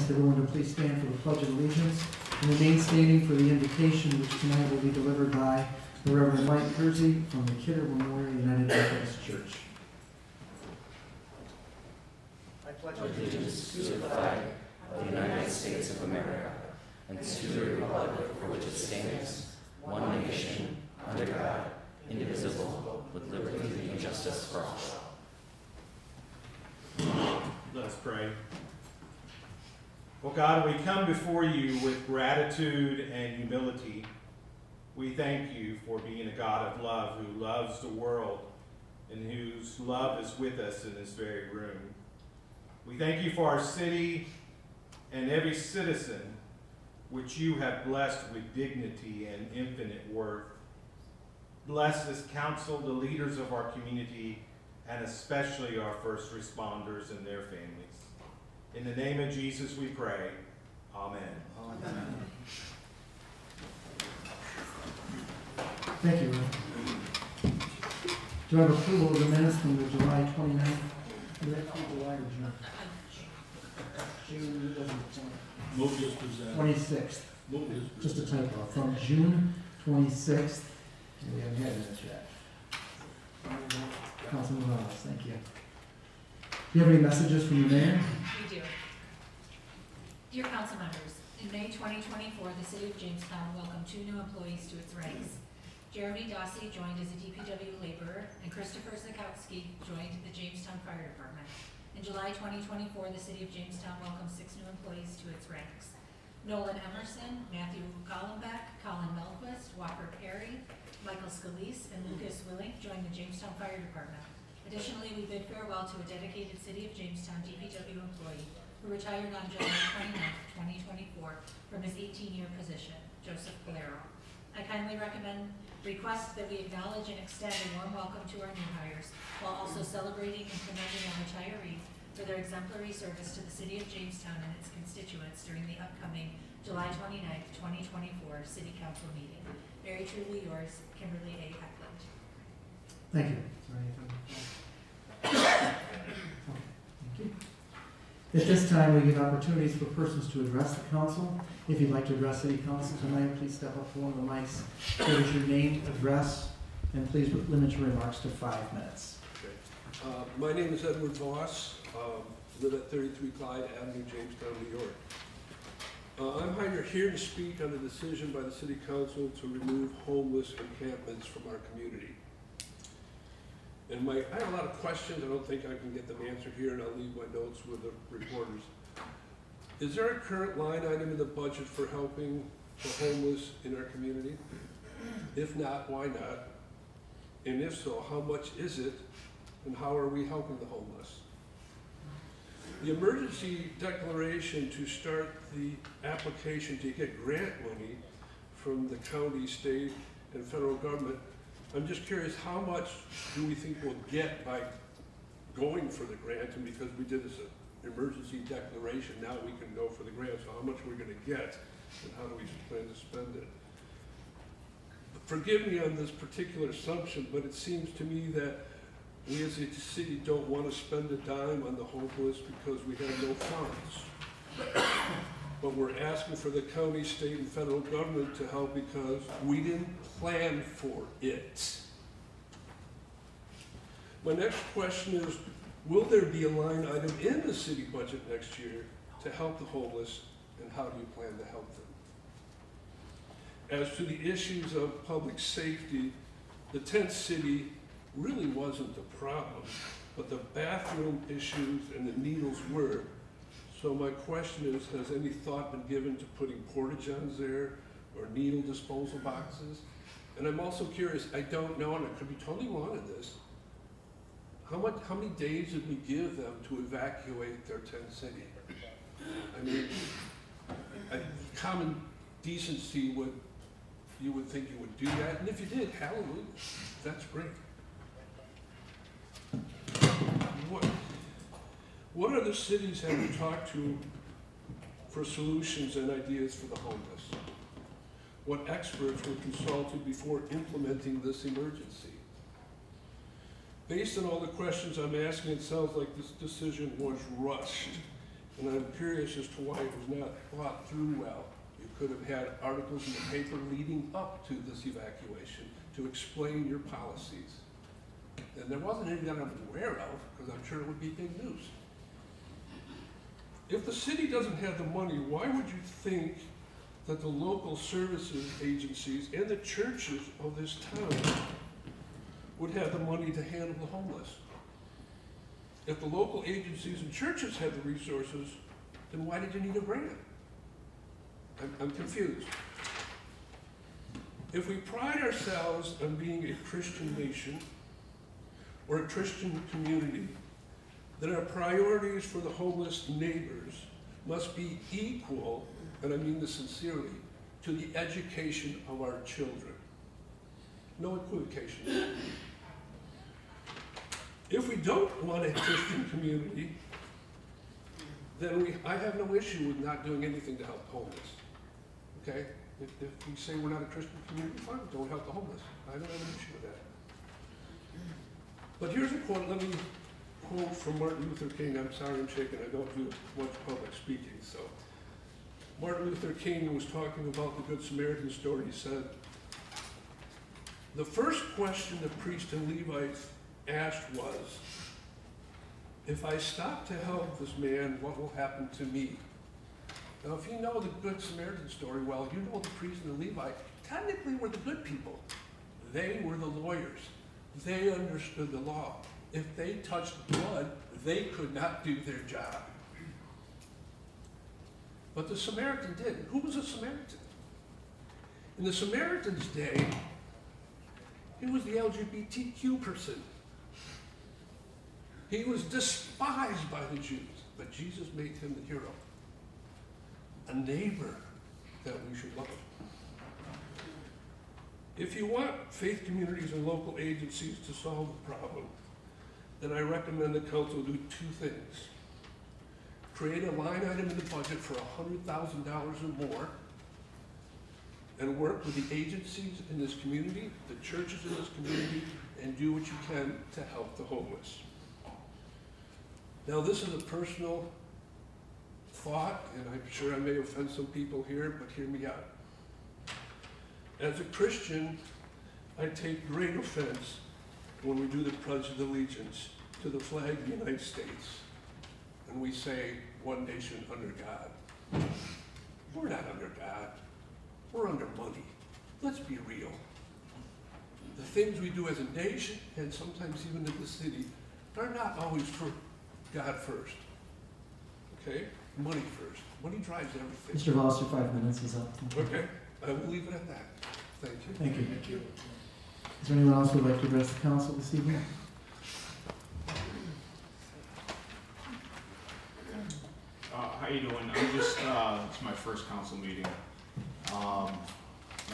ask everyone to please stand for the Pledge of Allegiance and remain standing for the invocation which tonight will be delivered by the Reverend Mike Kersey from the Kidder Memorial United Methodist Church. I pledge allegiance to the flag of the United States of America and to the republic for which it stands, one nation, under God, indivisible, with liberty and justice for all. Let us pray. Well, God, we come before you with gratitude and humility. We thank you for being a God of love who loves the world and whose love is with us in this very room. We thank you for our city and every citizen which you have blessed with dignity and infinite worth. Bless this council, the leaders of our community, and especially our first responders and their families. In the name of Jesus we pray. Amen. Amen. Thank you, Ron. Do I have approval of the minutes from the July 29th? Do that from July or June? June Move as presented. 26th. Move as Just a presented. typo. From June 26th. And we haven't had minutes yet. Councilman Morales, thank you. Do you have any messages from the mayor? We do. Dear council members, in May 2024, the city of Jamestown welcomed 2 new employees to its ranks. Jeremy Dossie joined as a DPW laborer, and Christopher Zakowski joined the Jamestown Fire Department. In July 2024, the city of Jamestown welcomed 6 new employees to its ranks. Nolan Emerson, Matthew Gollenbeck, Colin Melquist, Walker Perry, Michael Scalise, and Lucas Willink joined the Jamestown Fire Department. Additionally, we bid farewell to a dedicated City of Jamestown DPW employee who retired on July 29, 2024 from his 18-year position, Joseph Valero. I kindly request that we acknowledge and extend a warm welcome to our new hires, while also celebrating and commending our retirees for their exemplary service to the City of Jamestown and its constituents during the upcoming July 29, 2024 City Council meeting. Very truly yours, Kimberly A. Eklund. Thank you. Is there anything? Okay, thank you. At this time, we give opportunities for persons to address the council. If you'd like to address city council tonight, please step up to one of the mics. Give us your name, address, and please limit your remarks to 5 minutes. My name is Edward Voss. Live at 33 Clyde Avenue, Jamestown, New York. I'm here to speak on the decision by the City Council to remove homeless encampments from our community. And I have a lot of questions. I don't think I can get them answered here, and I'll leave my notes with the reporters. Is there a current line item in the budget for helping the homeless in our community? If not, why not? And if so, how much is it, and how are we helping the homeless? The emergency declaration to start the application to get grant money from the county, state, and federal government, I'm just curious, how much do we think we'll get by going for the grant? And because we did this emergency declaration, now we can go for the grant. So how much we're going to get, and how do we plan to spend it? Forgive me on this particular assumption, but it seems to me that we as a city don't want to spend a dime on the homeless because we have no funds. But we're asking for the county, state, and federal government to help because we didn't plan for it. My next question is, will there be a line item in the city budget next year to help the homeless, and how do you plan to help them? As to the issues of public safety, the tent city really wasn't the problem, but the bathroom issues and the needles were. So my question is, has any thought been given to putting porta-johns there or needle disposal boxes? And I'm also curious, I don't know, and I could be totally wrong on this, how many days did we give them to evacuate their tent city? I mean, common decency you would think you would do that, and if you did, hallelujah, that's great. What other cities have you talked to for solutions and ideas for the homeless? What experts were consulted before implementing this emergency? Based on all the questions I'm asking, it sounds like this decision was rushed. And I'm curious as to why it was not thought through well. You could have had articles in the paper leading up to this evacuation to explain your policies. And there wasn't any that I'm aware of, because I'm sure it would be big news. If the city doesn't have the money, why would you think that the local services agencies and the churches of this town would have the money to handle the homeless? If the local agencies and churches have the resources, then why did you need a grant? I'm confused. If we pride ourselves on being a Christian nation or a Christian community, then our priorities for the homeless neighbors must be equal, and I mean this sincerely, to the education of our children. No equivocation. If we don't want a Christian community, then I have no issue with not doing anything to help the homeless. Okay? If we say we're not a Christian community, fine, don't help the homeless. I don't have an issue with that. But here's a quote, let me quote from Martin Luther King. I'm sorry I'm shaking, I don't do much public speaking, so. Martin Luther King was talking about the Good Samaritan story. He said, the first question the priest and Levites asked was, if I stop to help this man, what will happen to me? Now, if you know the Good Samaritan story well, you know the priest and the Levite technically were the good people. They were the lawyers. They understood the law. If they touched blood, they could not do their job. But the Samaritan did. Who was a Samaritan? In the Samaritan's day, he was the LGBTQ person. He was despised by the Jews, but Jesus made him the hero. A neighbor that we should love. If you want faith communities and local agencies to solve the problem, then I recommend the council do two things. Create a line item in the budget for $100,000 or more, and work with the agencies in this community, the churches in this community, and do what you can to help the homeless. Now, this is a personal thought, and I'm sure I may offend some people here, but hear me out. As a Christian, I take great offense when we do the Pledge of Allegiance to the flag of the United States, and we say, one nation under God. We're not under God. We're under money. Let's be real. The things we do as a nation, and sometimes even in the city, are not always for God first. Okay? Money first. Money drives everything. Mr. Voss, your 5 minutes is up. Okay, I will leave it at that. Thank you. Thank you. Thank you. Is there anyone else who would like to address the council this evening? How you doing? I'm just, it's my first council meeting. My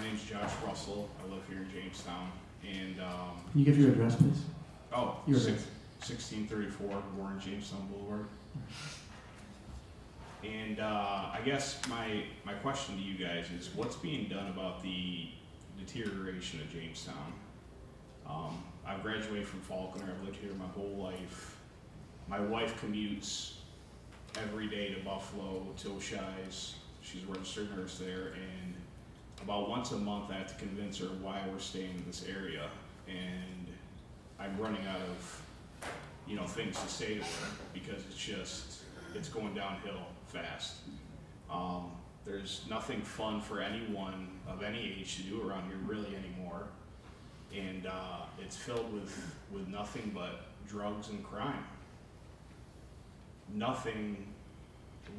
name's Josh Russell. I live here in Jamestown. And, Can you give your address, please? oh, Your address. 1634 Warren Jamestown Boulevard. And I guess my question to you guys is, what's being done about the deterioration of Jamestown? I've graduated from Faulkner. I've lived here my whole life. My wife commutes every day to Buffalo, Tilshires. She's a registered nurse there, and about once a month I have to convince her why we're staying in this area, and I'm running out of, things to say to her because it's going downhill fast. There's nothing fun for anyone of any age to do around here really anymore, and it's filled with nothing but drugs and crime. Nothing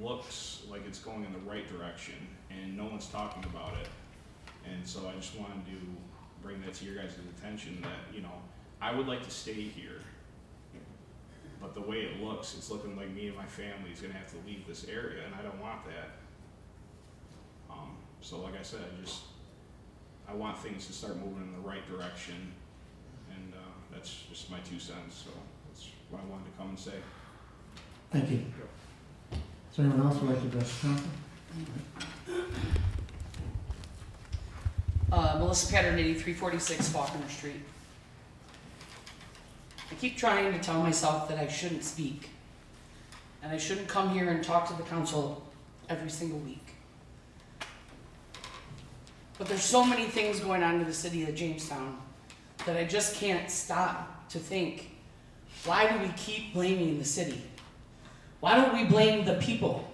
looks like it's going in the right direction, and no one's talking about it. And so I just wanted to bring that to your guys' attention that, I would like to stay here, but the way it looks, it's looking like me and my family is gonna have to leave this area, and I don't want that. So like I said, I want things to start moving in the right direction, and that's just my 2 cents, so that's what I wanted to come and say. Thank you. Is there anyone else who would like to address the council? Melissa Paternity, 346 Faulkner Street. I keep trying to tell myself that I shouldn't speak. And I shouldn't come here and talk to the council every single week. But there's so many things going on in the city of Jamestown that I just can't stop to think, why do we keep blaming the city? Why don't we blame the people?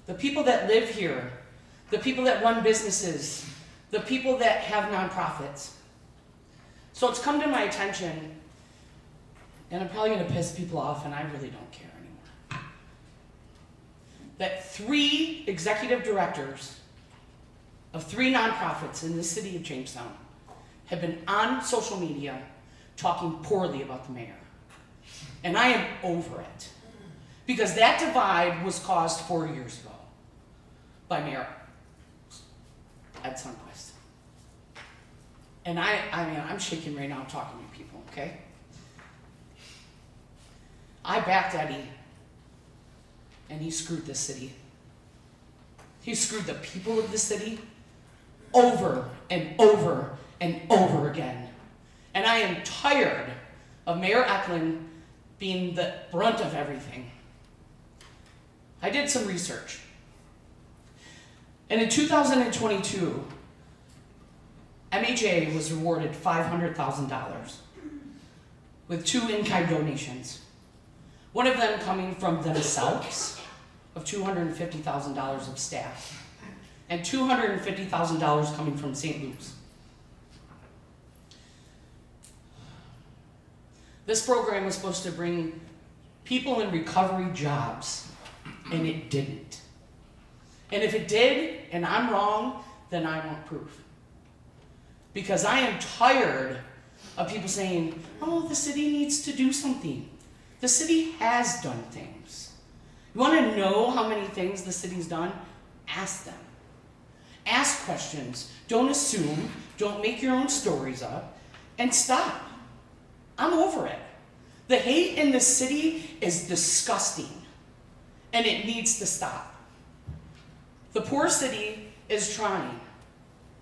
The people that live here, the people that run businesses, the people that have nonprofits. So it's come to my attention, and I'm probably going to piss people off, and I really don't care anymore, that 3 executive directors of 3 nonprofits in the city of Jamestown have been on social media talking poorly about the mayor. And I am over it. Because that divide was caused 4 years ago by Mayor Ed Sundquist. And I'm shaking right now talking to people, okay? I backed Eddie, and he screwed this city. He screwed the people of the city over and over and over again. And I am tired of Mayor Eklund being the brunt of everything. I did some research. And in 2022, MHA was awarded $500,000 with 2 in-kind donations. One of them coming from themselves of $250,000 of staff and $250,000 coming from St. Luke's. This program was supposed to bring people in recovery jobs, and it didn't. And if it did, and I'm wrong, then I want proof. Because I am tired of people saying, oh, the city needs to do something. The city has done things. You want to know how many things the city's done? Ask them. Ask questions. Don't assume. Don't make your own stories up. And stop. I'm over it. The hate in the city is disgusting. And it needs to stop. The poor city is trying.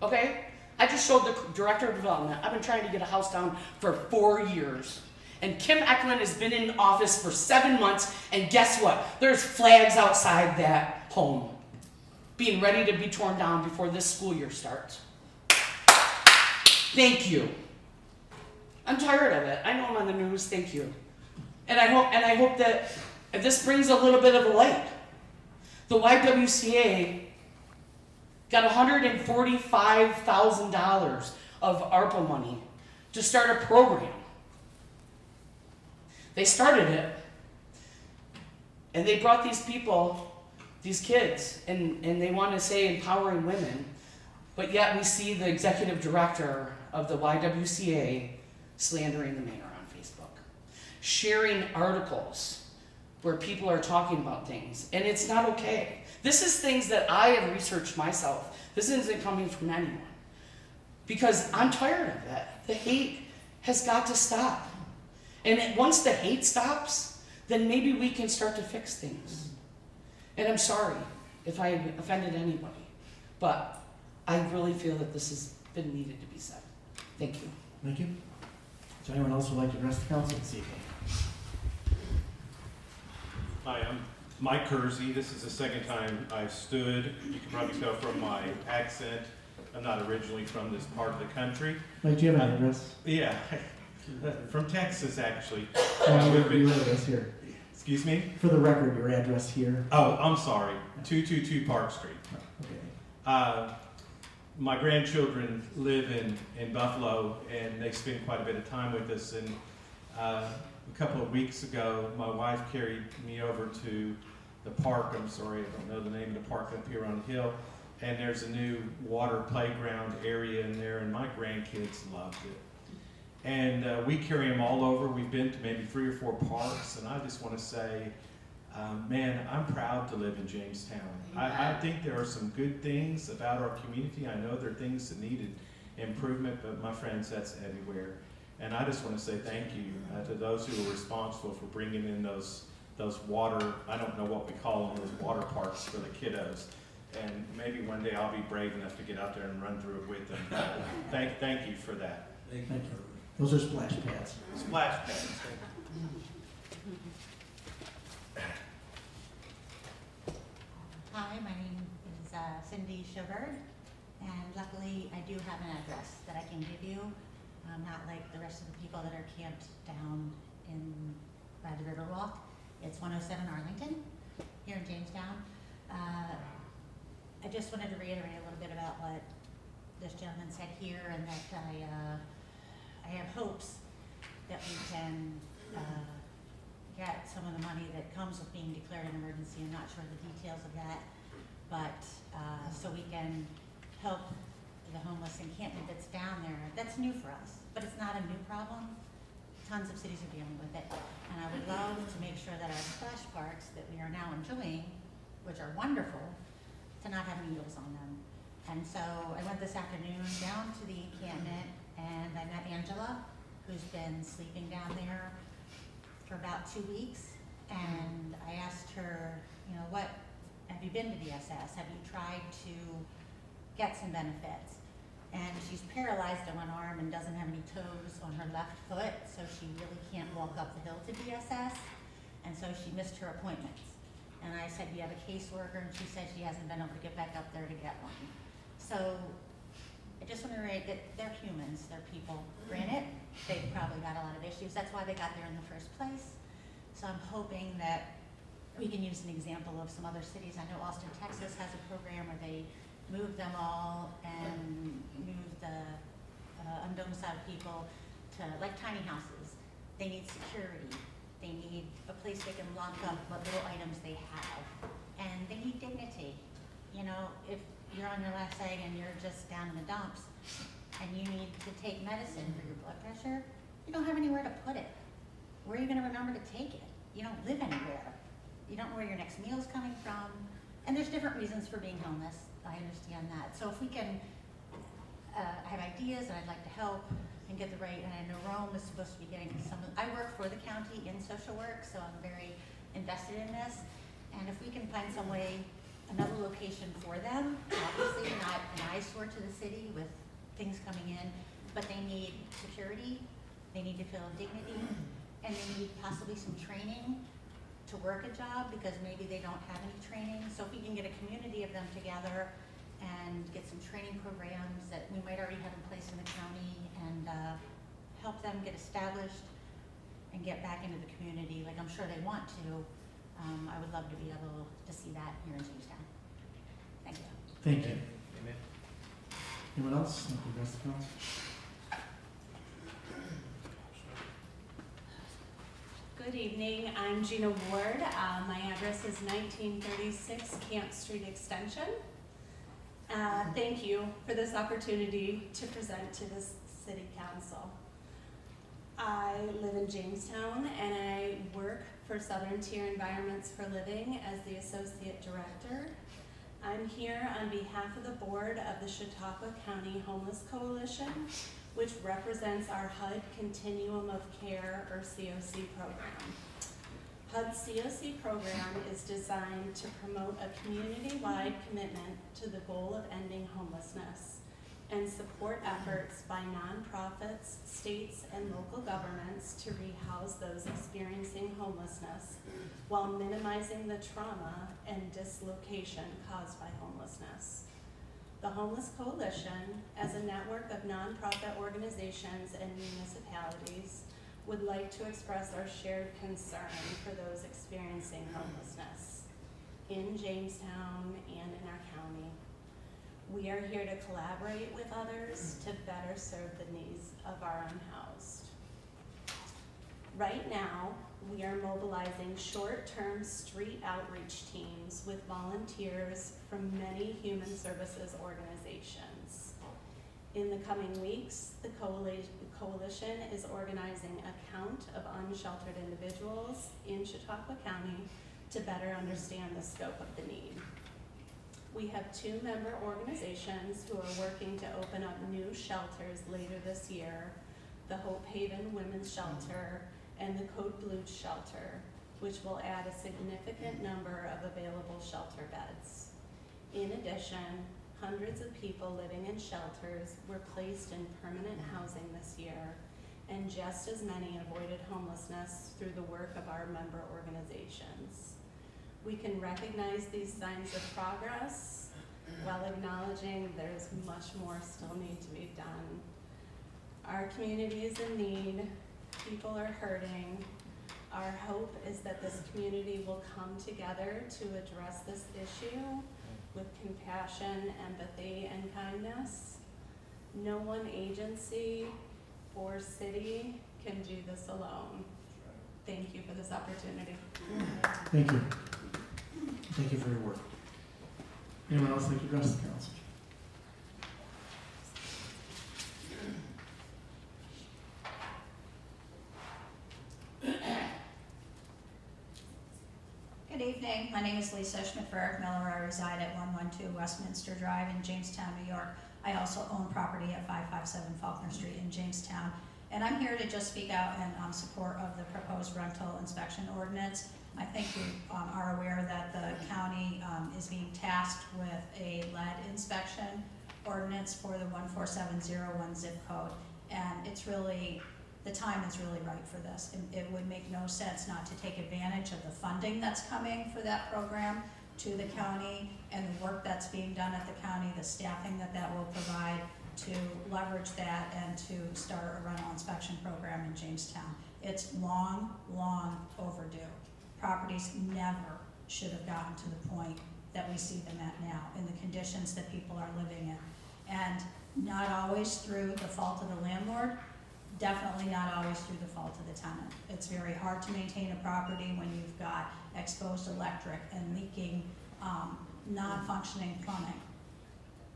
Okay? I just showed the director of development. I've been trying to get a house down for 4 years. And Kim Eklund has been in office for 7 months, and guess what? There's flags outside that home being ready to be torn down before this school year starts. Thank you. I'm tired of it. I know I'm on the news. Thank you. And I hope that this brings a little bit of a light. The YWCA got $145,000 of ARPA money to start a program. They started it, and they brought these people, these kids, and they want to say empowering women, but yet we see the executive director of the YWCA slandering the mayor on Facebook, sharing articles where people are talking about things, and it's not okay. This is things that I have researched myself. This isn't coming from anyone, because I'm tired of it. The hate has got to stop. And once the hate stops, then maybe we can start to fix things. And I'm sorry if I offended anybody, but I really feel that this has been needed to be said. Thank you. Thank you. Is there anyone else who would like to address the council this evening? Hi, I'm Mike Kersey. This is the second time I've stood. You can probably tell from my accent, I'm not originally from this part of the country. Mike, do you have an address? Yeah, from Texas, actually. Your address here. Excuse me? For the record, your address here. Oh, I'm sorry. 222 Park Street. Okay. My grandchildren live in Buffalo, and they spend quite a bit of time with us. And a couple of weeks ago, my wife carried me over to the park. I'm sorry, I don't know the name of the park up here on the hill. And there's a new water playground area in there, and my grandkids loved it. And we carry them all over. We've been to maybe 3 or 4 parks, and I just want to say, man, I'm proud to live in Jamestown. I think there are some good things about our community. I know there are things that needed improvement, but my friends, that's everywhere. And I just want to say thank you to those who are responsible for bringing in those water, I don't know what we call them, those water parks for the kiddos. And maybe one day I'll be brave enough to get out there and run through it with them. Thank you for that. Thank you. Those are splash pads. Splash pads. Hi, my name is Cindy Schubert, and luckily I do have an address that I can give you. Not like the rest of the people that are camped down by the Riverwalk. It's 107 Arlington here in Jamestown. I just wanted to reiterate a little bit about what this gentleman said here, and that I have hopes that we can get some of the money that comes with being declared an emergency. I'm not sure the details of that, but so we can help the homeless encampment that's down there. That's new for us, but it's not a new problem. Tons of cities are dealing with it, and I would love to make sure that our splash parks that we are now enjoying, which are wonderful, to not have needles on them. And so I went this afternoon down to the encampment, and I met Angela, who's been sleeping down there for about 2 weeks, and I asked her, you know, what, have you been to DSS? Have you tried to get some benefits? And she's paralyzed in one arm and doesn't have any toes on her left foot, so she really can't walk up the hill to DSS, and so she missed her appointments. And I said, do you have a caseworker? And she said she hasn't been able to get back up there to get one. So I just want to reiterate that they're humans, they're people. Granted, they've probably got a lot of issues. That's why they got there in the first place. So I'm hoping that we can use an example of some other cities. I know Austin, Texas has a program where they move them all and move the undomiciled people to like tiny houses. They need security. They need a place they can lock up what little items they have. And they need dignity. You know, if you're on your last leg and you're just down in the dumps and you need to take medicine for your blood pressure, you don't have anywhere to put it. Where are you gonna remember to take it? You don't live anywhere. You don't know where your next meal's coming from. And there's different reasons for being homeless. I understand that. So if we can, I have ideas and I'd like to help and get the right, and I know Rome is supposed to be getting some, I work for the county in social work, so I'm very invested in this. And if we can find some way, another location for them, obviously not an eyesore to the city with things coming in, but they need security, they need to feel dignity, and they need possibly some training to work a job because maybe they don't have any training. So if we can get a community of them together and get some training programs that we might already have in place in the county and help them get established and get back into the community like I'm sure they want to, I would love to be able to see that here in Jamestown. Thank you. Thank you. Amen. Anyone else? Like to address the council? Good evening, I'm Gina Ward. My address is 1936 Camp Street Extension. Thank you for this opportunity to present to this city council. I live in Jamestown and I work for Southern Tier Environments for Living as the Associate Director. I'm here on behalf of the board of the Chautauqua County Homeless Coalition, which represents our HUD Continuum of Care, or COC program. HUD's COC program is designed to promote a community-wide commitment to the goal of ending homelessness and support efforts by nonprofits, states, and local governments to rehouse those experiencing homelessness while minimizing the trauma and dislocation caused by homelessness. The Homeless Coalition, as a network of nonprofit organizations and municipalities, would like to express our shared concern for those experiencing homelessness in Jamestown and in our county. We are here to collaborate with others to better serve the needs of our unhoused. Right now, we are mobilizing short-term street outreach teams with volunteers from many human services organizations. In the coming weeks, the coalition is organizing a count of unsheltered individuals in Chautauqua County to better understand the scope of the need. We have 2 member organizations who are working to open up new shelters later this year, the Hope Haven Women's Shelter and the Code Blue Shelter, which will add a significant number of available shelter beds. In addition, hundreds of people living in shelters were placed in permanent housing this year, and just as many avoided homelessness through the work of our member organizations. we can recognize these signs of progress while acknowledging there's much more still need to be done. Our community is in need, people are hurting. Our hope is that this community will come together to address this issue with compassion, empathy, and kindness. No one agency or city can do this alone. Thank you for this opportunity. Thank you. Thank you for your work. Anyone else like to address the council? Good evening. My name is Lisa Schmidt-Ferrick Miller. I reside at 112 Westminster Drive in Jamestown, New York. I also own property at 557 Faulkner Street in Jamestown. And I'm here to just speak out in support of the proposed rental inspection ordinance. I think you are aware that the county is being tasked with a lead inspection ordinance for the 14701 zip code. And it's really, the time is really right for this. It would make no sense not to take advantage of the funding that's coming for that program to the county and the work that's being done at the county, the staffing that will provide to leverage that and to start a rental inspection program in Jamestown. It's long, long overdue. Properties never should have gotten to the point that we see them at now in the conditions that people are living in. And not always through the fault of the landlord, definitely not always through the fault of the tenant. It's very hard to maintain a property when you've got exposed electric and leaking, non-functioning plumbing,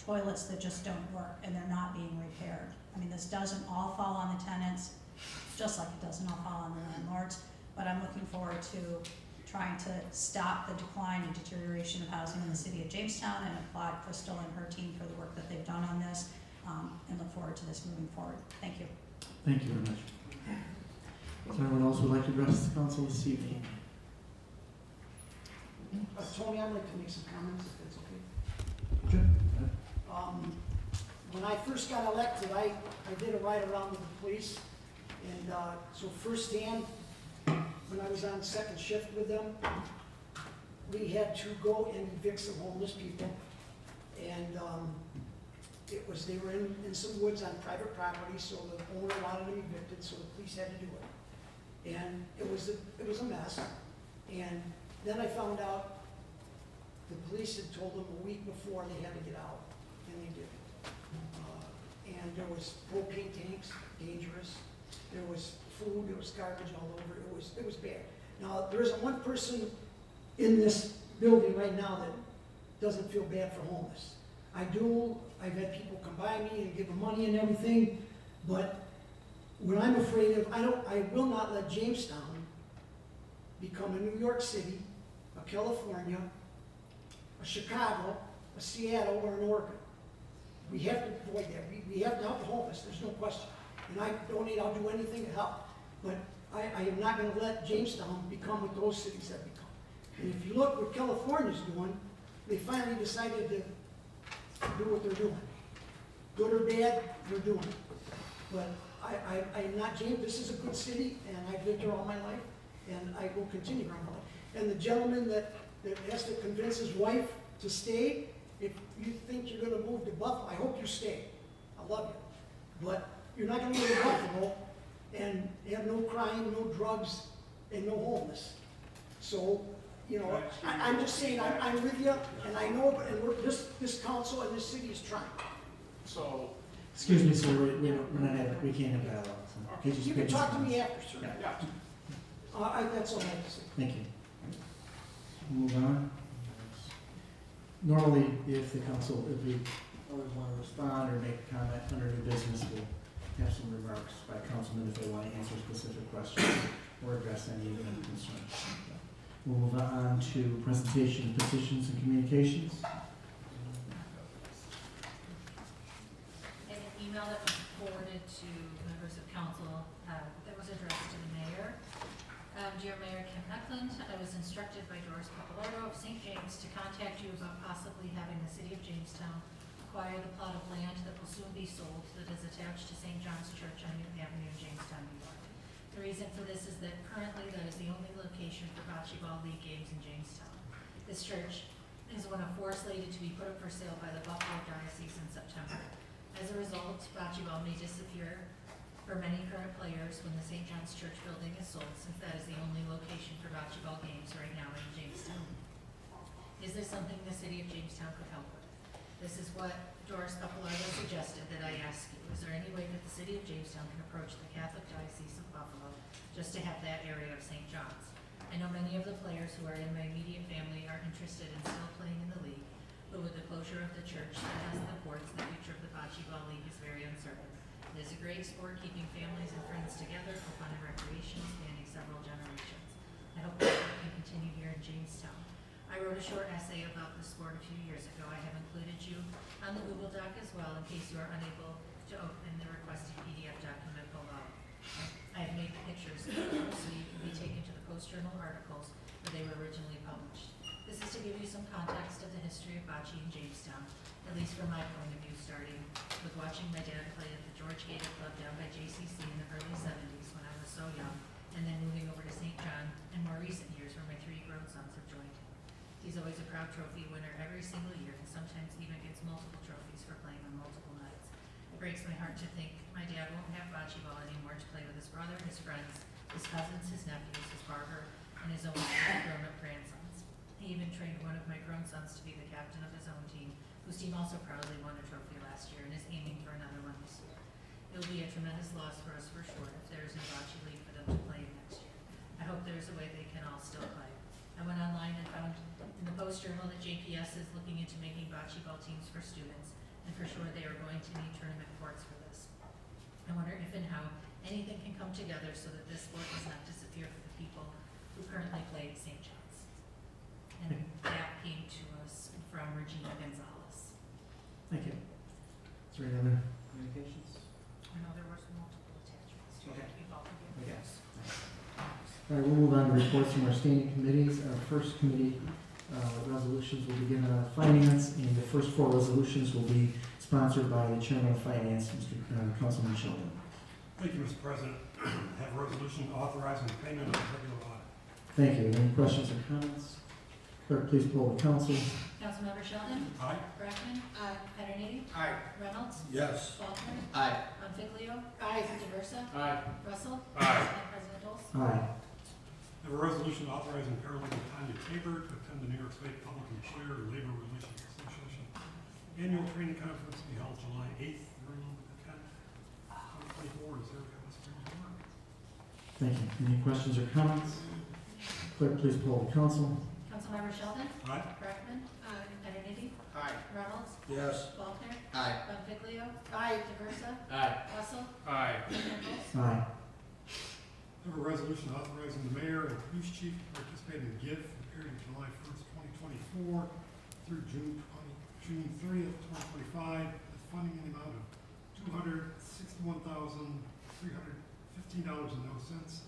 toilets that just don't work and they're not being repaired. I mean, this doesn't all fall on the tenants, just like it doesn't all fall on the landlords, but I'm looking forward to trying to stop the decline and deterioration of housing in the city of Jamestown and applaud Crystal and her team for the work that they've done on this, and look forward to this moving forward. Thank you. Thank you very much. Is there anyone else who would like to address the council this evening? Tony, I'd like to make some comments, if it's okay. Sure. When I first got elected, I did a ride around with the police, and so firsthand, when I was on second shift with them, we had to go and evict some homeless people, and they were in some woods on private property, so the owner wanted them evicted, so the police had to do it. And it was a mess, and then I found out the police had told them a week before they had to get out, and they did. And there was propane tanks, dangerous. There was food, there was garbage all over. It was bad. Now, there isn't one person in this building right now that doesn't feel bad for homeless. I do. I've had people come by me and give them money and everything, but what I'm afraid of, I will not let Jamestown become a New York City, a California, a Chicago, a Seattle, or an Oregon. We have to avoid that. We have to help the homeless, there's no question. And I donate, I'll do anything to help. But I am not going to let Jamestown become what those cities have become. And if you look what California's doing, they finally decided to do what they're doing. Good or bad, they're doing it. But I'm not James, this is a good city, and I've lived here all my life, and I will continue here all my life. And the gentleman that has to convince his wife to stay, if you think you're going to move to Buffalo, I hope you stay. I love you. But you're not going to move to Buffalo and have no crime, no drugs, and no homeless. So, you know, I'm just saying, I'm with you, and I know, and this council and this city is trying. So, Excuse me, sir, we can't have dialogue. So Okay, just you can make talk to this me comments. after, sir. Yeah. That's all I have to say. Thank you. Move on. Normally, if the council, if we always want to respond or make a comment under new business, we'll have some remarks by councilmen if they want to answer specific questions or address any concerns. We'll move on to presentation, petitions, and communications. In an email that was forwarded to members of council, that was addressed to the mayor. Dear Mayor Kim Eklund, I was instructed by Doris Papalero of St. James to contact you about possibly having the city of Jamestown acquire the plot of land that will soon be sold that is attached to St. John's Church on Newton Avenue in Jamestown, New York. The reason for this is that currently that is the only location for bocce ball league games in Jamestown. This church is one of 4 slated to be put up for sale by the Buffalo Diocese in September. As a result, bocce ball may disappear for many current players when the St. John's Church building is sold, since that is the only location for bocce ball games right now in Jamestown. Is this something the city of Jamestown could help with? This is what Doris Capolardo suggested that I ask you. Is there any way that the city of Jamestown can approach the Catholic Diocese of Buffalo just to have that area of St. John's? I know many of the players who are in my immediate family are interested in still playing in the league, but with the closure of the church that has the courts, the future of the bocce ball league is very uncertain. It is a great sport, keeping families and friends together for fun and recreation, spanning several generations. I hope that it can continue here in Jamestown. I wrote a short essay about this sport a few years ago. I have included you on the Google Doc as well, in case you are unable to open the requested PDF document below. I have made pictures so you can be taken to the Post Journal articles where they were originally published. This is to give you some context of the history of bocce in Jamestown, at least from my point of view, starting with watching my dad play at the George Gator Club down by JCC in the early 70s when I was so young, and then moving over to St. John in more recent years where my 3 grown sons have joined him. He's always a proud trophy winner every single year, and sometimes even gets multiple trophies for playing on multiple nights. It breaks my heart to think my dad won't have bocce ball anymore to play with his brother, his friends, his cousins, his nephews, his barber, and his own grown-up grandsons. He even trained one of my grown sons to be the captain of his own team, whose team also proudly won a trophy last year and is aiming for another one this year. It will be a tremendous loss for us for sure if there is no bocce league for them to play in next year. I hope there is a way they can all still play. I went online and found in the Post Journal that JPS is looking into making bocce ball teams for students, and for sure they are going to need tournament courts for this. I wonder if and how anything can come together so that this sport does not disappear for the people who currently play at St. John's. And that came to us from Regina Gonzalez. Thank you. Is there any other communications? I know there were some multiple attachments to Okay. it. You've all given Okay. us. All right, we'll move on to reports from our standing committees. Our first committee resolutions will begin on finance, and the first 4 resolutions will be sponsored by the chairman of finance, Mr. Councilman Sheldon. Thank you, Mr. President. Have a resolution authorizing the payment of the regular audit. Thank you. Any questions or comments? Clerk, please poll the council. Councilmember Sheldon? Aye. Brackman? Aye. Peternity? Aye. Reynolds? Yes. Faulkner? Aye. Bonfiglio? Aye. Diversa? Aye. Russell? Aye. And President Dolce? Aye. Have a resolution authorizing paralegal Tanya Tabor to attend the New York State Public Employer Labor Relations Association annual training conference to be held July 8th through the 10th, 2024 in Saratoga Springs, New York. Thank you. Any questions or comments? Clerk, please poll the council. Councilmember Sheldon? Aye. Brackman? Aye. Peternity? Aye. Reynolds? Yes. Faulkner? Aye. Bonfiglio? Aye. Diversa? Aye. Russell? Aye. President Dolce? Aye. Have a resolution authorizing the mayor and police chief to participate in GIFT for the period of July 1st, 2024 through June 30th, 2025, with funding in the amount of $261,315.00,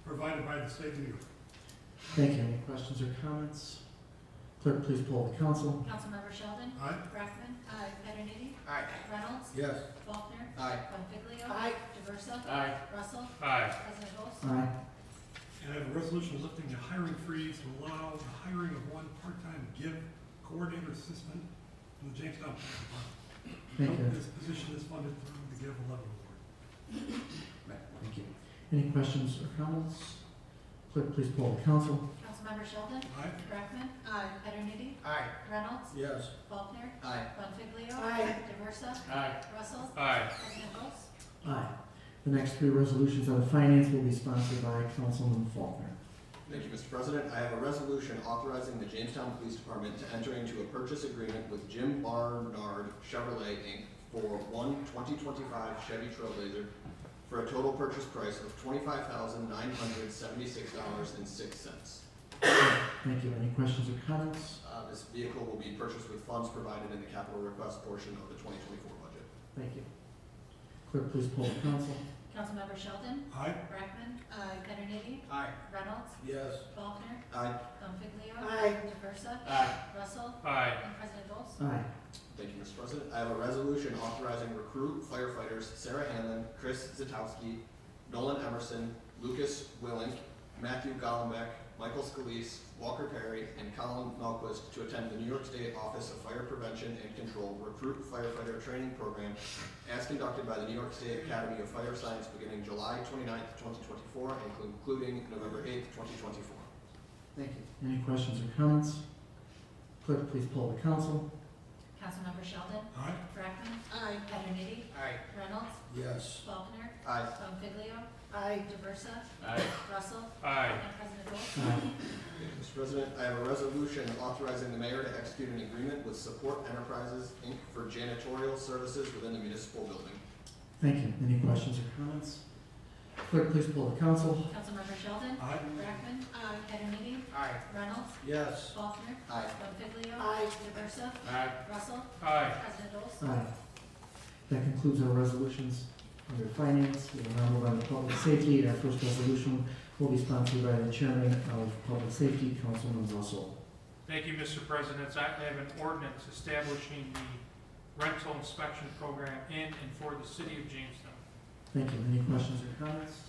provided by the state of New York. Thank you. Any questions or comments? Clerk, please poll the council. Councilmember Sheldon? Aye. Brackman? Aye. Peternity? Aye. Reynolds? Yes. Faulkner? Aye. Bonfiglio? Aye. Diversa? Aye. Russell? Aye. President Dolce? Aye. And I have a resolution lifting the hiring freeze to allow the hiring of 1 part-time GIV coordinator assistant in the Jamestown Police Department. Thank you. This position is funded through the GIV 11 award. Thank you. Any questions or comments? Clerk, please poll the council. Councilmember Sheldon? Aye. Brackman? Aye. Peternity? Aye. Reynolds? Yes. Faulkner? Aye. Bonfiglio? Aye. Diversa? Aye. Russell? Aye. President Dolce? Aye. The next 3 resolutions on the finance will be sponsored by Councilman Faulkner. Thank you, Mr. President. I have a resolution authorizing the Jamestown Police Department to enter into a purchase agreement with Jim Barnard Chevrolet, Inc. for 1 2025 Chevy Trailblazer for a total purchase price of $25,976.06. Thank you. Any questions or comments? This vehicle will be purchased with funds provided in the capital request portion of the 2024 budget. Thank you. Clerk, please poll the council. Councilmember Sheldon? Aye. Brackman? Aye. Peternity? Aye. Reynolds? Yes. Faulkner? Aye. Bonfiglio? Aye. Diversa? Aye. Russell? Aye. And President Dolce? Aye. Thank you, Mr. President. I have a resolution authorizing recruit firefighters Sarah Hanlon, Chris Zatowski, Nolan Emerson, Lucas Willink, Matthew Golombek, Michael Scalise, Walker Perry, and Colin Melquist to attend the New York State Office of Fire Prevention and Control Recruit Firefighter Training Program as conducted by the New York State Academy of Fire Science beginning July 29th, 2024 and concluding November 8th, 2024. Thank you. Any questions or comments? Clerk, please poll the council. Councilmember Sheldon. Aye. Brackman. Aye. Petroniti. Aye. Reynolds. Yes. Faulkner. Aye. Bonfiglio. Aye. Diversa. Aye. Russell. Aye. And President Dolce. Aye. Mr. President, I have a resolution authorizing the mayor to execute an agreement with Support Enterprises, Inc. for janitorial services within the municipal building. Thank you. Any questions or comments? Clerk, please poll the council. Councilmember Sheldon. Aye. Brackman. Aye. Petroniti. Aye. Reynolds. Yes. Faulkner. Aye. Bonfiglio. Aye. Diversa. Aye. Russell. Aye. President Dolce. Aye. That concludes our resolutions under finance. We will now move on to public safety. Our first resolution will be sponsored by the chairman of public safety, Councilman Russell. Thank you, Mr. President. I have an ordinance establishing the rental inspection program in and for the city of Jamestown. Thank you. Any questions or comments?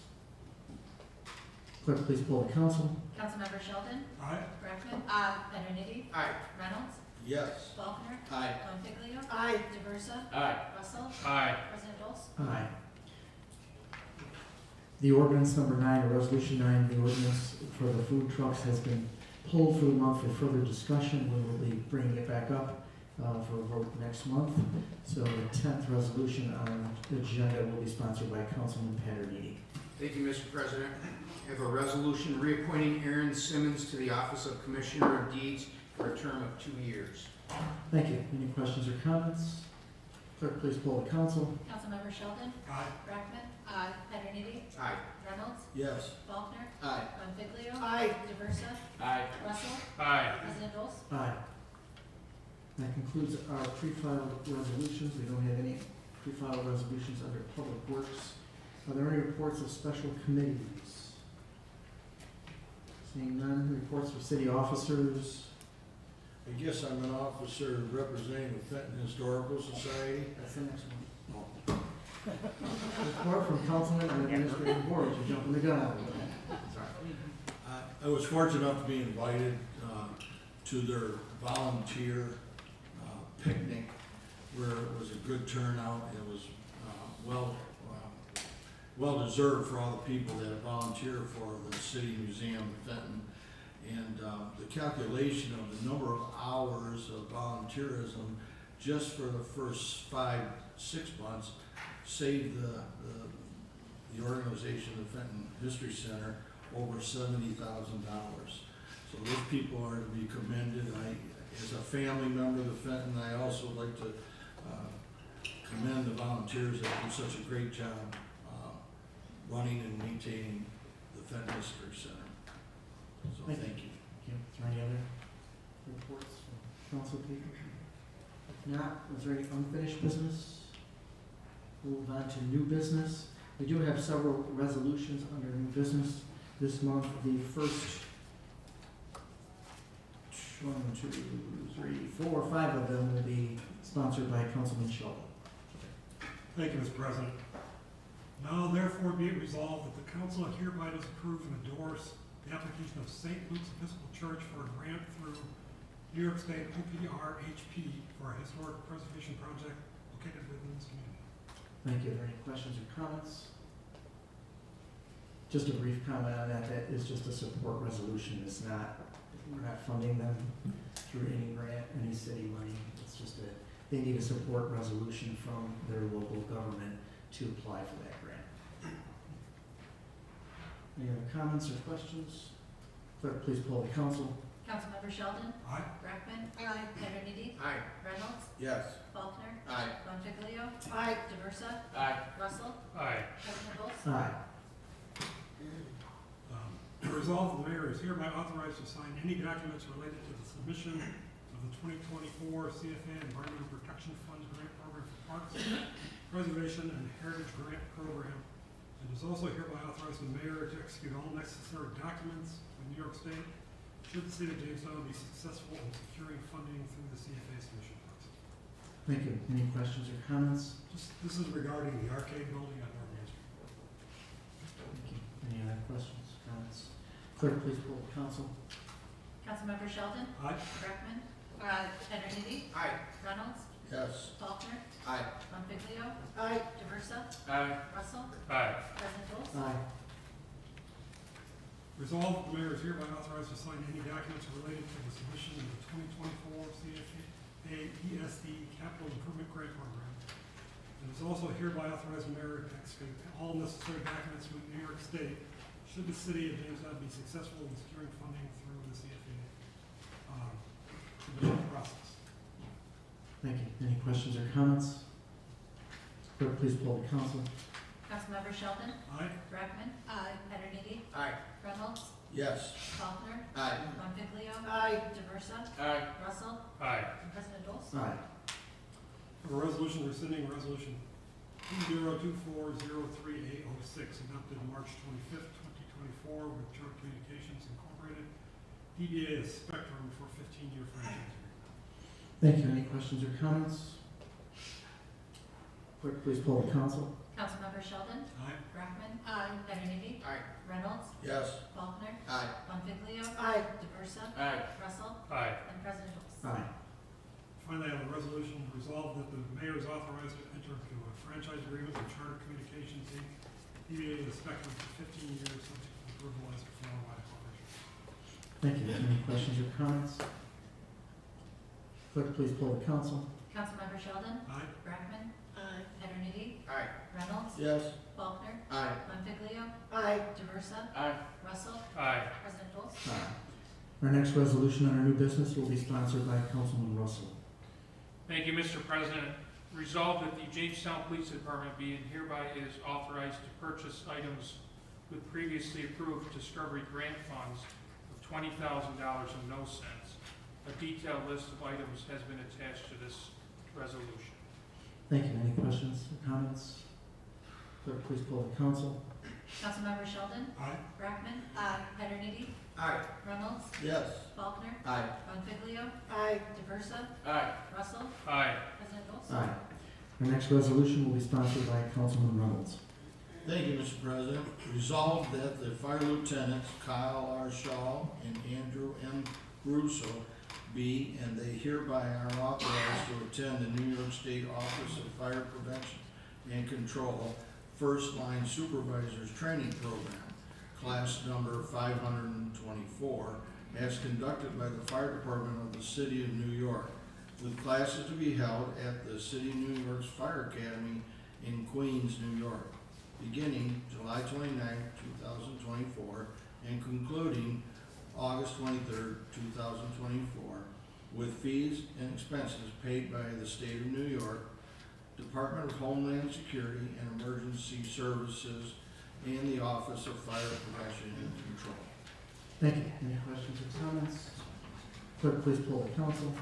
Clerk, please poll the council. Councilmember Sheldon. Aye. Brackman. Aye. Petroniti. Aye. Reynolds. Yes. Faulkner. Aye. Bonfiglio. Aye. Diversa. Aye. Russell. Aye. President Dolce. Aye. The ordinance number 9, or resolution 9, the ordinance for the food trucks has been pulled for the month for further discussion. We will be bringing it back up for a vote next month. So the 10th resolution on the agenda will be sponsored by Councilman Paterniti. Thank you, Mr. President. I have a resolution reappointing Aaron Simmons to the Office of Commissioner of Deeds for a term of 2 years. Thank you. Any questions or comments? Clerk, please poll the council. Councilmember Sheldon. Aye. Brackman. Aye. Petroniti. Aye. Reynolds. Yes. Faulkner. Aye. Bonfiglio. Aye. Diversa. Aye. Russell. Aye. President Dolce. Aye. That concludes our pre-filed resolutions. We don't have any pre-filed resolutions under Public Works. Are there any reports of special committees? Seeing none, reports for city officers. I guess I'm an officer representing the Fenton Historical Society. That's the next one. Report from councilman and administrative board. You're jumping the gun. Sorry. I was fortunate enough to be invited to their volunteer picnic, where it was a good turnout. It was well deserved for all the people that volunteer for the City Museum of Fenton. And the calculation of the number of hours of volunteerism just for the first 5-6 months saved the organization, the Fenton History Center, over $70,000. So those people are to be commended. As a family member of the Fenton, I also would like to commend the volunteers that do such a great job running and maintaining the Fenton History Center. So thank you. Thank you. Is there any other reports from council people? If not, is there any unfinished business? We'll move on to new business. We do have several resolutions under new business this month. The first 1, 2, 3, 4, 5 of them will be sponsored by Councilman Sheldon. Thank you, Mr. President. Now therefore be it resolved that the council hereby does approve and endorse the application of St. Luke's Episcopal Church for a grant through New York State OPRHP for a historic preservation project located within this community. Thank you. Are there any questions or comments? Just a brief comment on that. That is just a support resolution. It's not, we're not funding them through any grant, any city money. It's just that they need a support resolution from their local government to apply for that grant. Any other comments or questions? Clerk, please poll the council. Councilmember Sheldon. Aye. Brackman. Aye. Petroniti. Aye. Reynolds. Yes. Faulkner. Aye. Bonfiglio. Aye. Diversa. Aye. Russell. Aye. President Dolce. Aye. Resolved, the mayor is hereby authorized to sign any documents related to the submission of the 2024 CFA Environmental Protection Fund Grant Program for Parks, Preservation, and Heritage Grant Program. And is also hereby authorized the mayor to execute all necessary documents with New York State should the city of Jamestown be successful in securing funding through the CFA submission process. Thank you. Any questions or comments? This is regarding the arcade building on North Main Street. Thank you. Any other questions, comments? Clerk, please poll the council. Councilmember Sheldon. Aye. Brackman. Kennedy. Aye. Reynolds. Yes. Faulkner. Aye. Bonfiglio. Aye. Diversa. Aye. Russell. Aye. President Dolce. Aye. Resolved, the mayor is hereby authorized to sign any documents related to the submission of the 2024 CFA ESD Capital Improvement Grant Program. And is also hereby authorized the mayor to execute all necessary documents with New York State should the city of Jamestown be successful in securing funding through the CFA submission process. Thank you. Any questions or comments? Clerk, please poll the council. Councilmember Sheldon. Aye. Brackman. Kennedy. Aye. Reynolds. Yes. Faulkner. Aye. Bonfiglio. Aye. Diversa. Aye. Russell. Aye. And President Dolce. Aye. A resolution rescinding resolution 2024-03A06 adopted March 25th, 2024 with Chart Communications Incorporated, DBA Spectrum for 15-year franchise agreement. Thank you. Any questions or comments? Clerk, please poll the council. Councilmember Sheldon. Aye. Brackman. Kennedy. Aye. Reynolds. Yes. Faulkner. Aye. Bonfiglio. Aye. Diversa. Aye. Russell. Aye. And President Dolce. Aye. Finally, I have a resolution resolved that the mayor is authorized to enter into a franchise agreement with Charter Communications Inc., DBA Spectrum for 15 years, subject to approval as performed by the corporation. Thank you. Any questions or comments? Clerk, please poll the council. Councilmember Sheldon. Aye. Brackman. Kennedy. Aye. Reynolds. Yes. Faulkner. Aye. Bonfiglio. Aye. Diversa. Aye. Russell. Aye. President Dolce. Aye. Our next resolution under new business will be sponsored by Councilman Russell. Thank you, Mr. President. Resolved that the Jamestown Police Department be and hereby is authorized to purchase items with previously approved Discovery Grant funds of $20,000 and no cents. A detailed list of items has been attached to this resolution. Thank you. Any questions or comments? Clerk, please poll the council. Councilmember Sheldon. Aye. Brackman. Kennedy. Aye. Reynolds. Yes. Faulkner. Aye. Bonfiglio. Aye. Diversa. Aye. Russell. Aye. President Dolce. Aye. Our next resolution will be sponsored by Councilman Reynolds. Thank you, Mr. President. Resolved that the fire lieutenants Kyle R. Shaw and Andrew M. Russo be, and they hereby are authorized to attend the New York State Office of Fire Prevention and Control First Line Supervisors Training Program, class number 524, as conducted by the Fire Department of the City of New York, with classes to be held at the City of New York's Fire Academy in Queens, New York, beginning July 29, 2024, and concluding August 23, 2024, with fees and expenses paid by the State of New York, Department of Homeland Security and Emergency Services, and the Office of Fire Prevention and Control. Thank you. Any questions or comments? Clerk, please poll the council.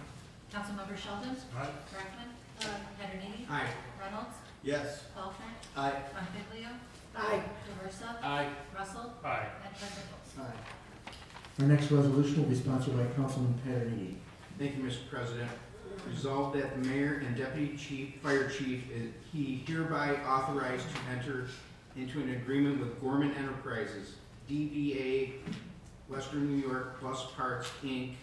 Councilmember Sheldon. Aye. Brackman. Kennedy. Aye. Reynolds. Yes. Faulkner. Aye. Bonfiglio. Aye. Diversa. Aye. Russell. Aye. And President Dolce. Aye. Our next resolution will be sponsored by Councilman Patterson. Thank you, Mr. President. Resolved that the mayor and deputy fire chief is he hereby authorized to enter into an agreement with Gorman Enterprises, DBA Western New York Bus Parts, Inc.,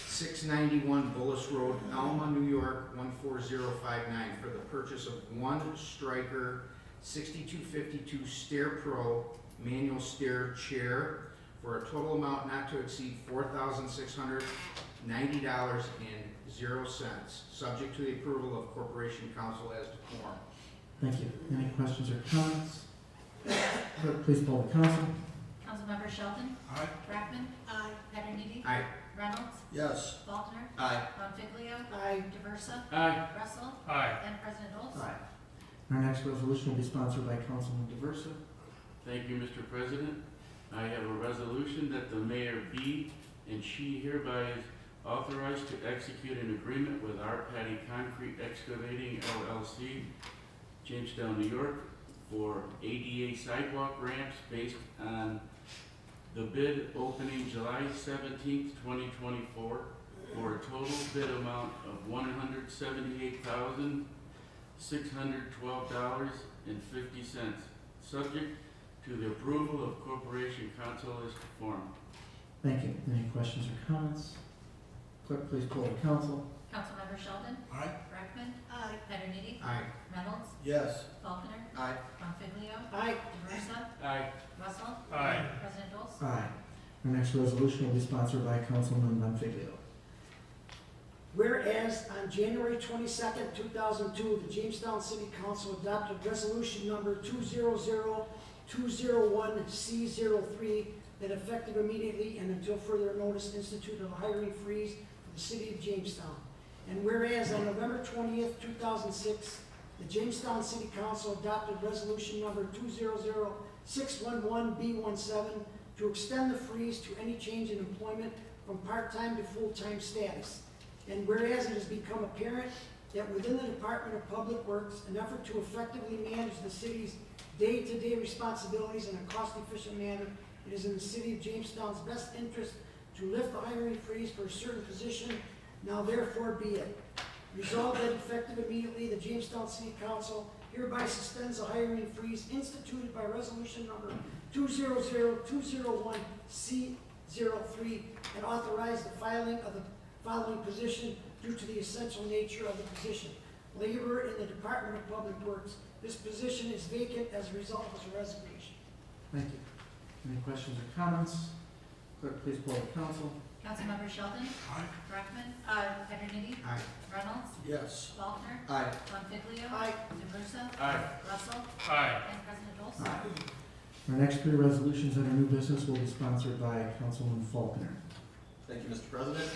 691 Bullis Road, Alma, New York, 14059, for the purchase of one Stryker 6252 Stair Pro manual stair chair for a total amount not to exceed $4,690.00, subject to the approval of Corporation Council as to form. Thank you. Any questions or comments? Clerk, please poll the council. Councilmember Sheldon. Aye. Brackman. Kennedy. Aye. Reynolds. Yes. Faulkner. Aye. Bonfiglio. Aye. Diversa. Aye. Russell. Aye. And President Dolce. Aye. Our next resolution will be sponsored by Councilman Diversa. Thank you, Mr. President. I have a resolution that the mayor be and she hereby is authorized to execute an agreement with R. Patty Concrete Excavating LLC, Jamestown, New York, for ADA sidewalk ramps based on the bid opening July 17th, 2024, for a total bid amount of $178,612.50, subject to the approval of Corporation Council as to form. Thank you. Any questions or comments? Clerk, please poll the council. Councilmember Sheldon. Aye. Brackman. Aye. Peterniti. Aye. Reynolds. Yes. Faulkner. Aye. Bonfiglio. Aye. Diversa. Aye. Russell. Aye. President Dolce. Aye. Our next resolution will be sponsored by Councilman Bonfiglio. Whereas on January 22nd, 2002, the Jamestown City Council adopted resolution number 200201C03 that effective immediately and until further notice instituted a hiring freeze for the city of Jamestown. And whereas on November 20th, 2006, the Jamestown City Council adopted resolution number 200611B17 to extend the freeze to any change in employment from part-time to full-time status. And whereas it has become apparent that within the Department of Public Works, an effort to effectively manage the city's day-to-day responsibilities in a cost-efficient manner, it is in the city of Jamestown's best interest to lift the hiring freeze for a certain position. Now therefore be it. Resolved that effective immediately, the Jamestown City Council hereby suspends the hiring freeze instituted by resolution number 200201C03 and authorize the filing of the following position due to the essential nature of the position. Laborer in the Department of Public Works. This position is vacant as a result of the resignation. Thank you. Any questions or comments? Clerk, please poll the council. Councilmember Sheldon. Aye. Brackman. Aye. Peterniti. Aye. Reynolds. Yes. Faulkner. Aye. Bonfiglio. Aye. Diversa. Aye. Russell. Aye. And President Dolce. Our next three resolutions under new business will be sponsored by Councilman Faulkner. Thank you, Mr. President.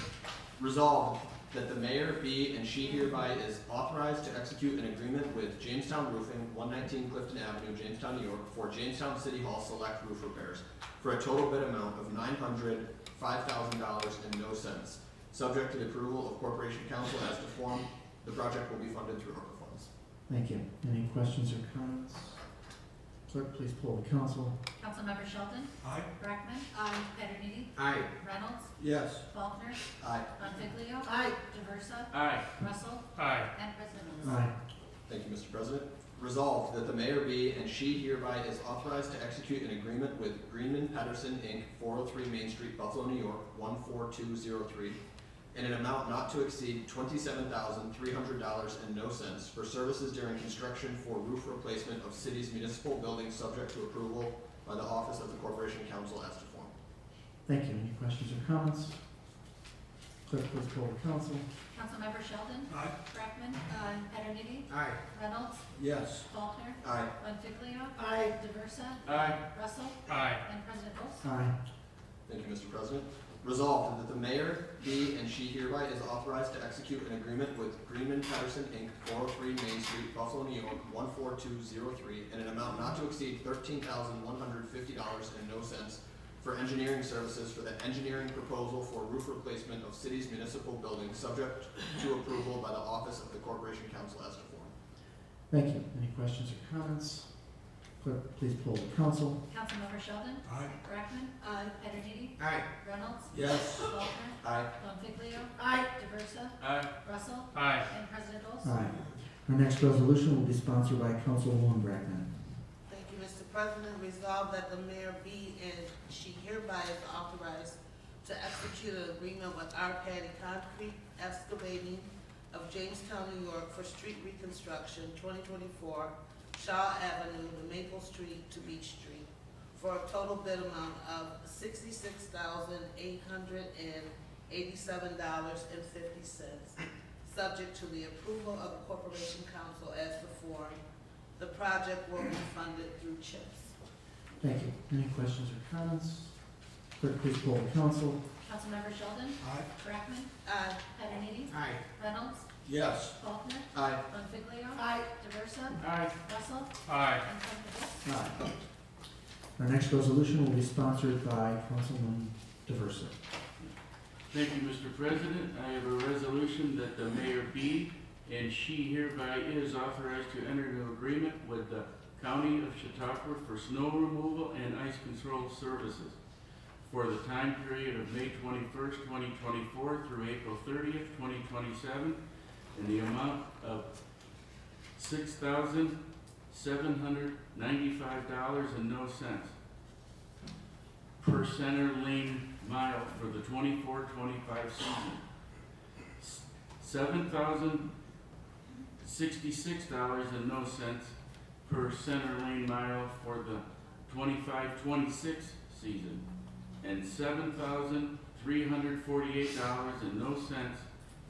Resolved that the mayor be and she hereby is authorized to execute an agreement with Jamestown Roofing, 119 Clifton Avenue, Jamestown, New York, for Jamestown City Hall select roof repairs for a total bid amount of $905,000 and no cents. Subject to the approval of Corporation Council as to form, the project will be funded through ARPA funds. Thank you. Any questions or comments? Clerk, please poll the council. Councilmember Sheldon. Aye. Brackman. Aye. Peterniti. Aye. Reynolds. Yes. Faulkner. Aye. Bonfiglio. Aye. Diversa. Aye. Russell. Aye. And President Dolce. Aye. Thank you, Mr. President. Resolved that the mayor be and she hereby is authorized to execute an agreement with Greenman Patterson, Inc., 403 Main Street, Buffalo, New York, 14203, in an amount not to exceed $27,300 and no cents for services during construction for roof replacement of city's municipal buildings subject to approval by the Office of the Corporation Council as to form. Thank you. Any questions or comments? Clerk, please poll the council. Councilmember Sheldon. Aye. Brackman. Peterniti. Aye. Reynolds. Yes. Faulkner. Aye. Bonfiglio. Aye. Diversa. Aye. Russell. Aye. And President Dolce. Aye. Thank you, Mr. President. Resolved that the mayor be and she hereby is authorized to execute an agreement with Greenman Patterson, Inc., 403 Main Street, Buffalo, New York, 14203, in an amount not to exceed $13,150 and no cents for engineering services for the engineering proposal for roof replacement of city's municipal buildings, subject to approval by the Office of the Corporation Council as to form. Thank you. Any questions or comments? Clerk, please poll the council. Councilmember Sheldon. Aye. Brackman. Aye. Peterniti. Aye. Reynolds. Yes. Faulkner. Aye. Bonfiglio. Aye. Diversa. Aye. Russell. Aye. And President Dolce. Aye. Our next resolution will be sponsored by Councilwoman Brackman. Thank you, Mr. President. Resolved that the mayor be and she hereby is authorized to execute an agreement with R. Patty Concrete Excavating of Jamestown, New York for street reconstruction 2024 Shaw Avenue to Maple Street to Beach Street for a total bid amount of $66,887.50, subject to the approval of the Corporation Council as to form. The project will be funded through CHIPS. Thank you. Any questions or comments? Clerk, please poll the council. Councilmember Sheldon. Aye. Brackman. Aye. Peterniti. Aye. Reynolds. Yes. Faulkner. Aye. Bonfiglio. Aye. Diversa. Aye. Russell. Aye. And President Dolce. Aye. Our next resolution will be sponsored by Councilman Diversa. Thank you, Mr. President. I have a resolution that the mayor be and she hereby is authorized to enter into agreement with the County of Chautauqua for snow removal and ice control services for the time period of May 21st, 2024 through April 30th, 2027, in the amount of $6,795 and no cents per Center Lane mile for the 24-25 season. $7,066.00 per center lane mile for the 25-26 season, and $7,348.00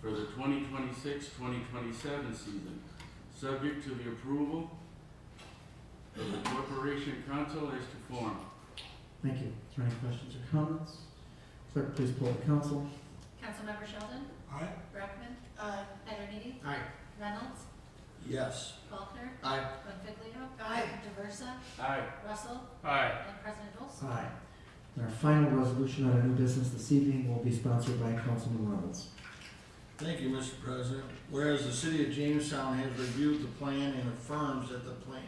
for the 2026-2027 season, subject to the approval of the Corporation Council as to form. Thank you. Is there any questions or comments? Clerk, please poll the council. Councilmember Sheldon? Aye. Brackman? Aye. Pedernity? Aye. Reynolds? Yes. Faulkner? Aye. Bonfiglio? Aye. Diversa? Aye. Russell? Aye. And President Olson? Aye. And our final resolution on our new business this evening will be sponsored by Councilman Reynolds. Thank you, Mr. President. Whereas the city of Jamestown has reviewed the plan and affirms that the plan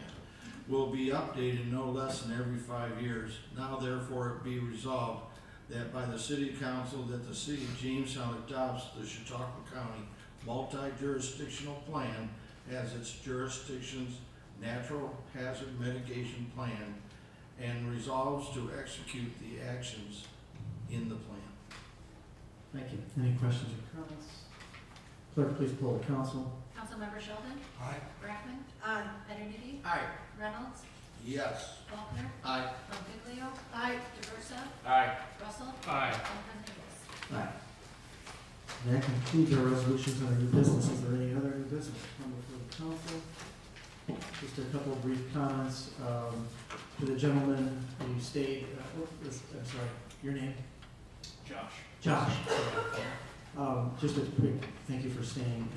will be updated no less than every 5 years, now therefore it be resolved that by the city council that the city of Jamestown adopts the Chautauqua County multi-jurisdictional plan as its jurisdiction's natural hazard mitigation plan and resolves to execute the actions in the plan. Thank you. Any questions or comments? Clerk, please poll the council. Councilmember Sheldon? Aye. Brackman? Aye. Pedernity? Aye. Reynolds? Yes. Faulkner? Aye. Bonfiglio? Aye. Diversa? Aye. Russell? Aye. And President Olson? Aye. And that concludes our resolutions on our new business. Is there any other new business to come before the council? Just a couple of brief comments. To the gentleman who stayed, I'm sorry, your name? Josh. Josh. Just a quick thank you for staying.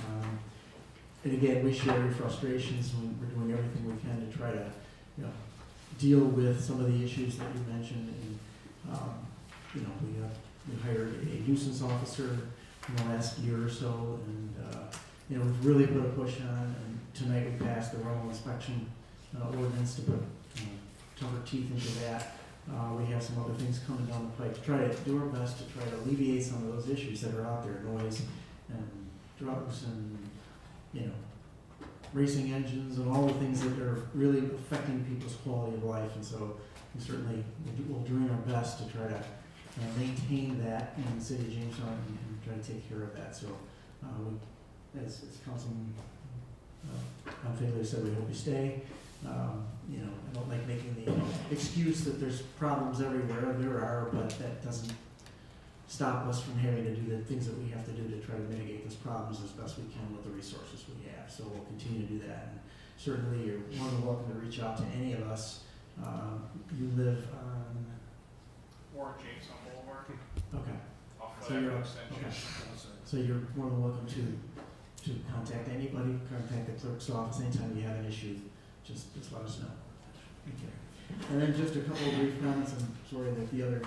And again, we share your frustrations when we're doing everything we can to try to, deal with some of the issues that you mentioned. And, we hired a nuisance officer in the last year or so, and, we've really put a push on, and tonight we passed the rental inspection ordinance to put tougher teeth into that. We have some other things coming down the pipe to try to do our best to try to alleviate some of those issues that are out there, noise and drugs and, racing engines and all the things that are really affecting people's quality of life. And so we certainly will do our best to try to maintain that in the city of Jamestown and try to take care of that. So as Councilman Bonfiglio said, we hope you stay. I don't like making the excuse that there's problems everywhere. There are, but that doesn't stop us from having to do the things that we have to do to try to mitigate those problems as best we can with the resources we have. So we'll continue to do that. And certainly you're more than welcome to reach out to any of us. You live on... Or Jamestown Boulevard. Okay. Off So of you're, that extension. okay. So you're more than welcome to contact anybody, contact the clerk's office anytime you have an issue. Just let us know. Okay. And then just a couple of brief comments. I'm sorry that the other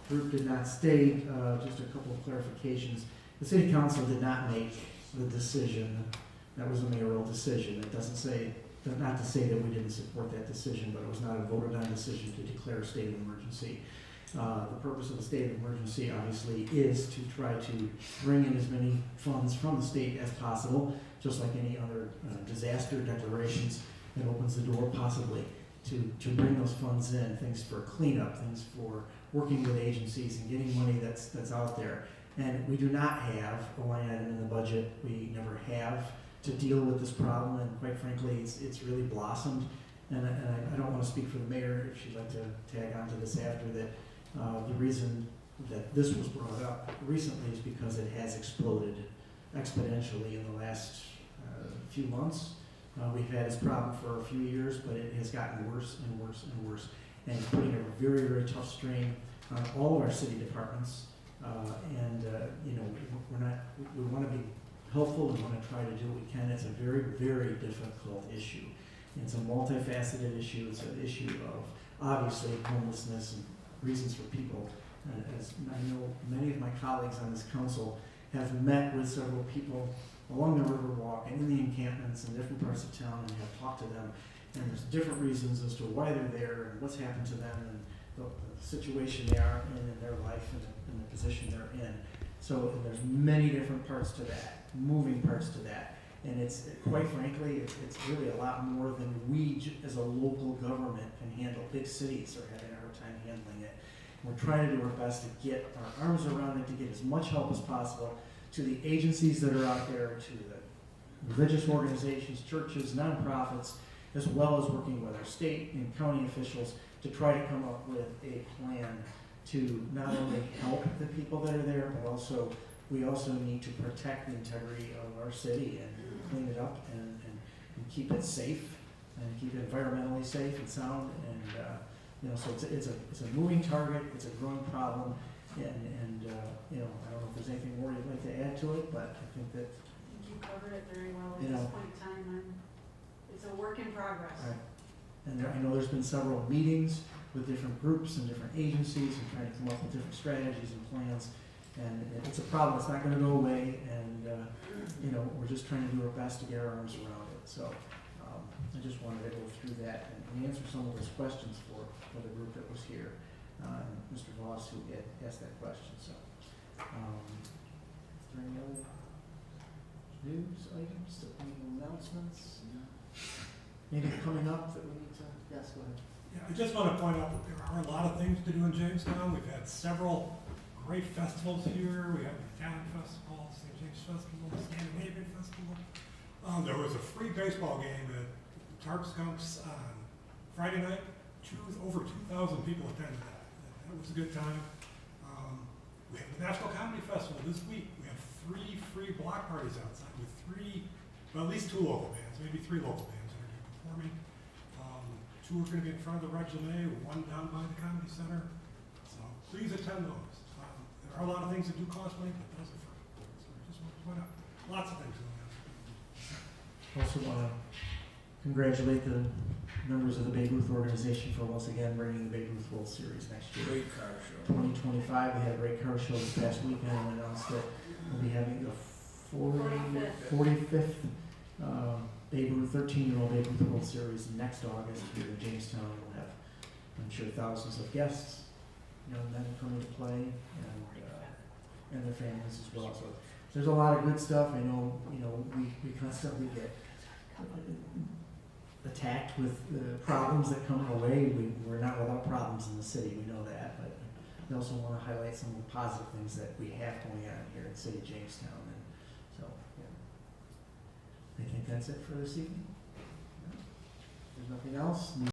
group did not stay. Just a couple of clarifications. The city council did not make the decision. That was a mayoral decision. It doesn't say, not to say that we didn't support that decision, but it was not a voted on decision to declare a state of emergency. The purpose of the state of emergency obviously is to try to bring in as many funds from the state as possible, just like any other disaster declarations. It opens the door possibly to bring those funds in, things for cleanup, things for working with agencies and getting money that's out there. And we do not have a line item in the budget. We never have to deal with this problem, and quite frankly, it's really blossomed. And I don't want to speak for the mayor if she'd like to tag on to this after that. The reason that this was brought up recently is because it has exploded exponentially in the last few months. We've had this problem for a few years, but it has gotten worse and worse and worse, and it's putting a very, very tough strain on all of our city departments. We want to be helpful. We want to try to do what we can. It's a very, very difficult issue. It's a multifaceted issue. It's an issue of obviously homelessness and reasons for people. As I know, many of my colleagues on this council have met with several people along the Riverwalk and in the encampments in different parts of town and have talked to them. And there's different reasons as to why they're there and what's happened to them and the situation they are in their life and the position they're in. So there's many different parts to that, moving parts to that. And it's, quite frankly, it's really a lot more than we as a local government can handle. Big cities are having a hard time handling it. We're trying to do our best to get our arms around it, to get as much help as possible to the agencies that are out there, to the religious organizations, churches, nonprofits, as well as working with our state and county officials to try to come up with a plan to not only help the people that are there, but also we also need to protect the integrity of our city and clean it up and keep it safe and keep it environmentally safe and sound. And you know, so it's a moving target. It's a growing problem. And you know, I don't know if there's anything more you'd like to add to it, but I think that You covered it very well You at this know. point in time, and it's a work in progress. Right. And I know there's been several meetings with different groups and different agencies and trying to come up with different strategies and plans. And it's a problem. It's not going to go away. And you know, we're just trying to do our best to get our arms around it. So I just wanted to go through that and answer some of those questions for the group that was here. Mr. Voss, who had asked that question. So, is there any other news items, any announcements? Anything coming up that we need to? Yes, go ahead. Yeah, I just want to point out that there are a lot of things to do in Jamestown. We've had several great festivals here. We have the Italian Festival, St. James Festival, the Scandinavian Festival. There was a free baseball game at Tarp Skunks on Friday night. Over 2,000 people attended that. That was a good time. We have the National Comedy Festival this week. We have 3 free block parties outside with at least 2 local bands, maybe 3 local bands that are going to be performing. 2 are going to be in front of the Red Genet, 1 down by the Comedy Center. So please attend those. There are a lot of things that do cost money, but those are free. So I just want to point out lots of things going on. Also want to congratulate the members of the Babe Ruth organization for once again bringing the Babe Ruth World Series next year. Great car show. 2025, we had a great car show this past weekend and announced that we'll be having the 45th Babe Ruth, 13-year-old Babe Ruth World Series next August here in Jamestown. We'll have, I'm sure, thousands of guests, young men coming to play, and their families as well. So there's a lot of good stuff. I know, you know, we constantly get attacked with problems that come our way. We're not without problems in the city, we know that, but we also want to highlight some of the positive things that we have going on here in the city of Jamestown. And so, yeah. I think that's it for this evening. If there's nothing else.